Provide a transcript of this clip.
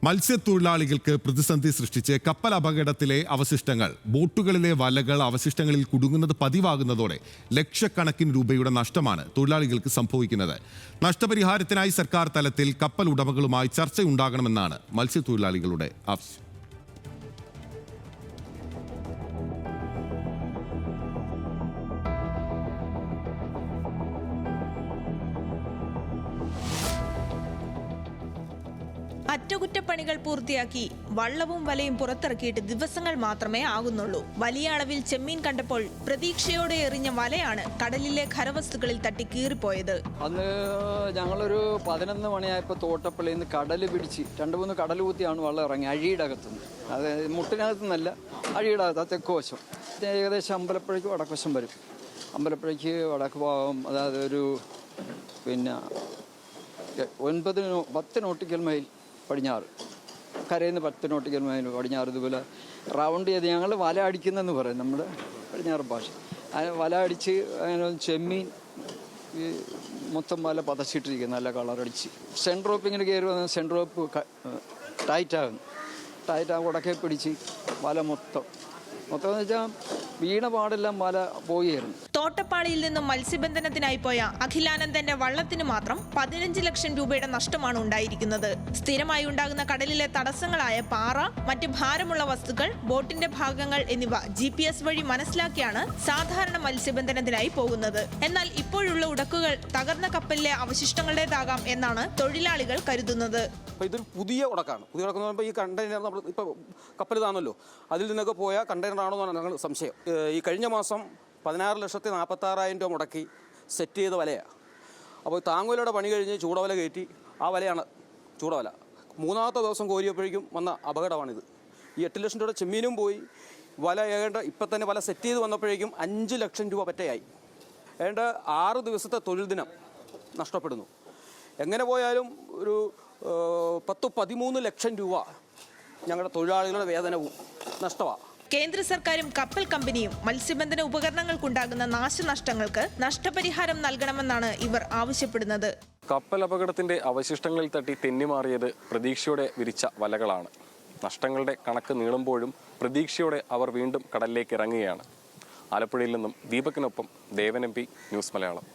മത്സ്യത്തൊഴിലാളികൾക്ക് പ്രതിസന്ധി സൃഷ്ടിച്ച് കപ്പൽ അപകടത്തിലെ അവശിഷ്ടങ്ങൾ ബോട്ടുകളിലെ വലകൾ അവശിഷ്ടങ്ങളിൽ കുടുങ്ങുന്നത് പതിവാകുന്നതോടെ ലക്ഷക്കണക്കിന് രൂപയുടെ നഷ്ടമാണ് തൊഴിലാളികൾക്ക് സംഭവിക്കുന്നത്. നഷ്ടപരിഹാരത്തിനായി സർക്കാർ തലത്തിൽ കപ്പൽ ഉടമകളുമായി ചർച്ചയുണ്ടാകണമെന്നാണ് മത്സ്യത്തൊഴിലാളികളുടെ ആവശ്യം. അറ്റകുറ്റപ്പണികൾ പൂർത്തിയാക്കി വള്ളവും വലയും പുറത്തിറക്കിയിട്ട് ദിവസങ്ങൾ മാത്രമേ ആകുന്നുള്ളൂ. വലിയ അളവിൽ ചെമ്മീൻ കണ്ടപ്പോൾ പ്രതീക്ഷയോടെ എറിഞ്ഞ വലയാണ് കടലിലെ ഖരവസ്തുക്കളിൽ തട്ടി കീറിപ്പോയത്. അന്ന് ഞങ്ങളൊരു 11 മണിയായപ്പോൾ തോട്ടപ്പള്ളിയിൽ നിന്ന് കടൽ പിടിച്ച് 2-3 കടൽ കുത്തിയാണ് വള്ളം ഇറങ്ങി അഴിയുടെ അകത്തുനിന്ന്. അത് മുട്ടിനകത്തു നിന്നല്ല, അഴിയുടെ അകത്ത് തെക്ക് വശം. ഏകദേശം അമ്പലപ്പുഴയ്ക്ക് വടക്ക് വശം വരും. അമ്പലപ്പുഴയ്ക്ക് വടക്ക് ഭാഗം, അതായത് ഒരു 10 നോട്ടിക്കൽ മൈൽ പടിഞ്ഞാറ്, കരയിൽ നിന്ന് 10 നോട്ടിക്കൽ മൈൽ പടിഞ്ഞാറ്. ഇതുപോലെ റൗണ്ട് ചെയ്ത് ഞങ്ങൾ വല അടിക്കുന്നെന്ന് പറയും നമ്മുടെ പടിഞ്ഞാറ് ഭാഷ. വല അടിച്ച് അങ്ങനെ ചെമ്മീൻ മൊത്തം വല പതച്ചിട്ടിരിക്കുന്നു, നല്ല കളറടിച്ച്. സെൻട്ര റോപ്പ് ഇങ്ങനെ കയറി വന്ന് സെൻട്ര റോപ്പ് ടൈറ്റാകുന്നു. ഉടക്കെ പിടിച്ച് വല മൊത്തം എന്ന് വെച്ചാൽ വീണ പാടെല്ലാം വല പോയിരുന്നു. തോട്ടപ്പാളിയിൽ നിന്നും മത്സ്യബന്ധനത്തിനായി പോയ അഖിലാനന്ദന്റെ വള്ളത്തിന് മാത്രം 15 ലക്ഷം രൂപയുടെ നഷ്ടമാണ് ഉണ്ടായിരിക്കുന്നത്. സ്ഥിരമായി ഉണ്ടാകുന്ന കടലിലെ തടസ്സങ്ങളായ പാറ, മറ്റ് ഭാരമുള്ള വസ്തുക്കൾ, ബോട്ടിന്റെ ഭാഗങ്ങൾ എന്നിവ GPS വഴി മനസ്സിലാക്കിയാണ് സാധാരണ മത്സ്യബന്ധനത്തിനായി പോകുന്നത്. എന്നാൽ ഇപ്പോഴുള്ള ഉടക്കുകൾ തകർന്ന കപ്പലിലെ അവശിഷ്ടങ്ങളുടേതാകാം എന്നാണ് തൊഴിലാളികൾ കരുതുന്നത്. ഇതൊരു പുതിയ ഉടക്കാണ്. പുതിയ ഉടക്കെന്ന് പറയുമ്പോൾ ഈ കണ്ടെയ്നർ നമ്മൾ ഇപ്പോൾ കപ്പൽ ഇതാണല്ലോ, അതിൽ നിന്നൊക്കെ പോയ കണ്ടെയ്നർ ആണോ എന്നാണ് ഞങ്ങൾ സംശയം. ഈ കഴിഞ്ഞ മാസം 16,46,000 രൂപ മുടക്കി സെറ്റ് ചെയ്ത വലയാണ്. അപ്പോൾ താങ്ങുവലയുടെ പണി കഴിഞ്ഞ് ചൂടവല കയറ്റി, ആ വലയാണ് ചൂടവല. 3-ാമത്തെ ദിവസം കോരിയപ്പോഴേക്കും വന്ന അപകടമാണിത്. ഈ 8 ലക്ഷം രൂപയുടെ ചെമ്മീനും പോയി, വല ഇപ്പം തന്നെ വല സെറ്റ് ചെയ്ത് വന്നപ്പോഴേക്കും 5 ലക്ഷം രൂപ പറ്റയായി. 6 ദിവസത്തെ തൊഴിൽ ദിനം നഷ്ടപ്പെടുന്നു. എങ്ങനെ പോയാലും ഒരു 10-13 ലക്ഷം രൂപ ഞങ്ങളുടെ തൊഴിലാളികളുടെ വേതനവും നഷ്ടമാണ്. കേന്ദ്ര സർക്കാരും കപ്പൽ കമ്പനിയും മത്സ്യബന്ധന ഉപകരണങ്ങൾക്കുണ്ടാകുന്ന നാശനഷ്ടങ്ങൾക്ക് നഷ്ടപരിഹാരം നൽകണമെന്നാണ് ഇവർ ആവശ്യപ്പെടുന്നത്. കപ്പൽ അപകടത്തിന്റെ അവശിഷ്ടങ്ങളിൽ തട്ടി തെന്നിമാറിയത് പ്രതീക്ഷയോടെ വിരിച്ച വലകളാണ്. നഷ്ടങ്ങളുടെ കണക്ക് നീളുമ്പോഴും പ്രതീക്ഷയോടെ അവർ വീണ്ടും കടലിലേക്ക് ഇറങ്ങുകയാണ്. ആലപ്പുഴയിൽ നിന്നും ദീപകിനൊപ്പം ദേവൻ MP, ന്യൂസ് മലയാളം.